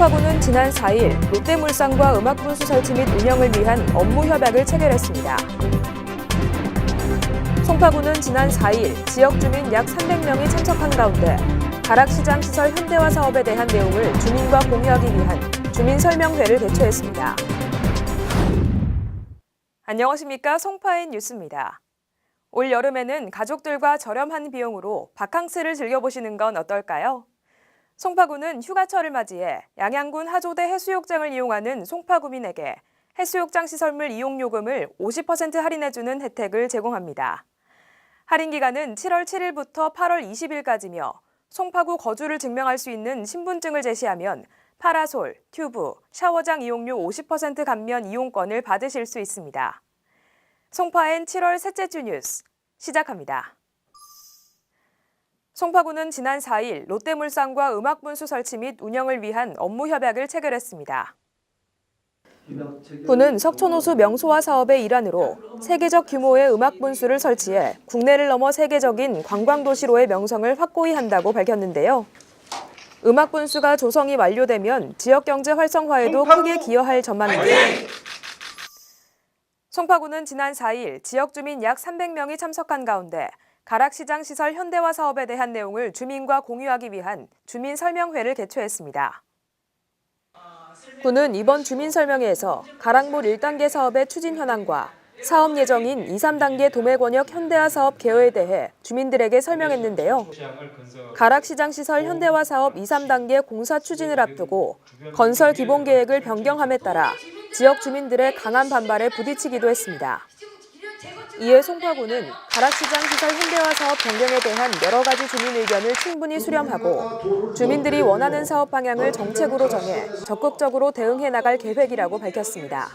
송파구는 지난 4일 롯데물산과 음악분수 설치 및 운영을 위한 업무 협약을 체결했습니다. 송파구는 지난 4일 지역 주민 약 300명이 참석한 가운데 가락시장 시설 현대화 사업에 대한 내용을 주민과 공유하기 위한 주민설명회를 개최했습니다. 안녕하십니까? 송파인 뉴스입니다. 올 여름에는 가족들과 저렴한 비용으로 바캉스를 즐겨보시는 건 어떨까요? 송파구는 휴가철을 맞이해 양양군 하조대 해수욕장을 이용하는 송파구민에게 해수욕장 시설물 이용 요금을 50% 할인해주는 혜택을 제공합니다. 할인 기간은 7월 7일부터 8월 20일까지며 송파구 거주를 증명할 수 있는 신분증을 제시하면 파라솔, 튜브, 샤워장 이용료 50% 감면 이용권을 받으실 수 있습니다. 송파엔 7월 셋째 주 뉴스 시작합니다. 송파구는 지난 4일 롯데물산과 음악분수 설치 및 운영을 위한 업무 협약을 체결했습니다. 구는 석촌호수 명소화 사업의 일환으로 세계적 규모의 음악분수를 설치해 국내를 넘어 세계적인 관광도시로의 명성을 확고히 한다고 밝혔는데요. 음악분수가 조성이 완료되면 지역경제 활성화에도 크게 기여할 전망입니다. 송파구는 지난 4일 지역 주민 약 300명이 참석한 가운데 가락시장 시설 현대화 사업에 대한 내용을 주민과 공유하기 위한 주민설명회를 개최했습니다. 구는 이번 주민설명회에서 가락몰 1단계 사업의 추진 현황과 사업 예정인 2, 3단계 도매권역 현대화 사업 개요에 대해 주민들에게 설명했는데요. 가락시장 시설 현대화 사업 2, 3단계 공사 추진을 앞두고 건설 기본 계획을 변경함에 따라 지역 주민들의 강한 반발에 부딪히기도 했습니다. 이에 송파구는 가락시장 시설 현대화 사업 변경에 대한 여러 가지 주민 의견을 충분히 수렴하고 주민들이 원하는 사업 방향을 정책으로 정해 적극적으로 대응해 나갈 계획이라고 밝혔습니다.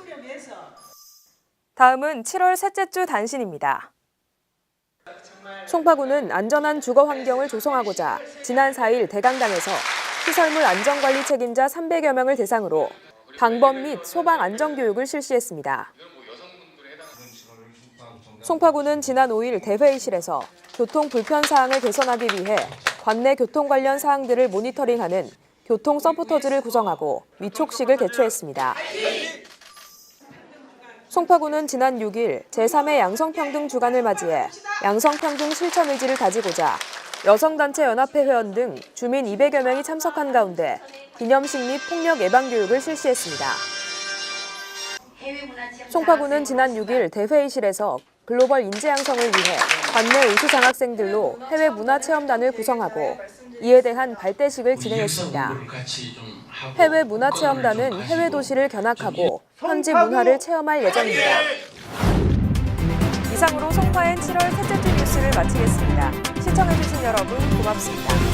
다음은 7월 셋째 주 단신입니다. 송파구는 안전한 주거 환경을 조성하고자 지난 4일 대강당에서 시설물 안전관리 책임자 300여 명을 대상으로 방법 및 소방 안전교육을 실시했습니다. 송파구는 지난 5일 대회의실에서 교통 불편 사항을 개선하기 위해 관내 교통 관련 사항들을 모니터링하는 교통 서포터즈를 구성하고 위촉식을 개최했습니다. 송파구는 지난 6일 제3회 양성평등 주간을 맞이해 양성평등 실천 의지를 다지고자 여성단체 연합회 회원 등 주민 200여 명이 참석한 가운데 기념식 및 폭력 예방 교육을 실시했습니다. 송파구는 지난 6일 대회의실에서 글로벌 인재 양성을 위해 관내 우수 장학생들로 해외 문화체험단을 구성하고 이에 대한 발대식을 진행했습니다. 해외 문화체험단은 해외 도시를 견학하고 현지 문화를 체험할 예정입니다. 이상으로 송파엔 7월 셋째 주 뉴스를 마치겠습니다. 시청해주신 여러분 고맙습니다.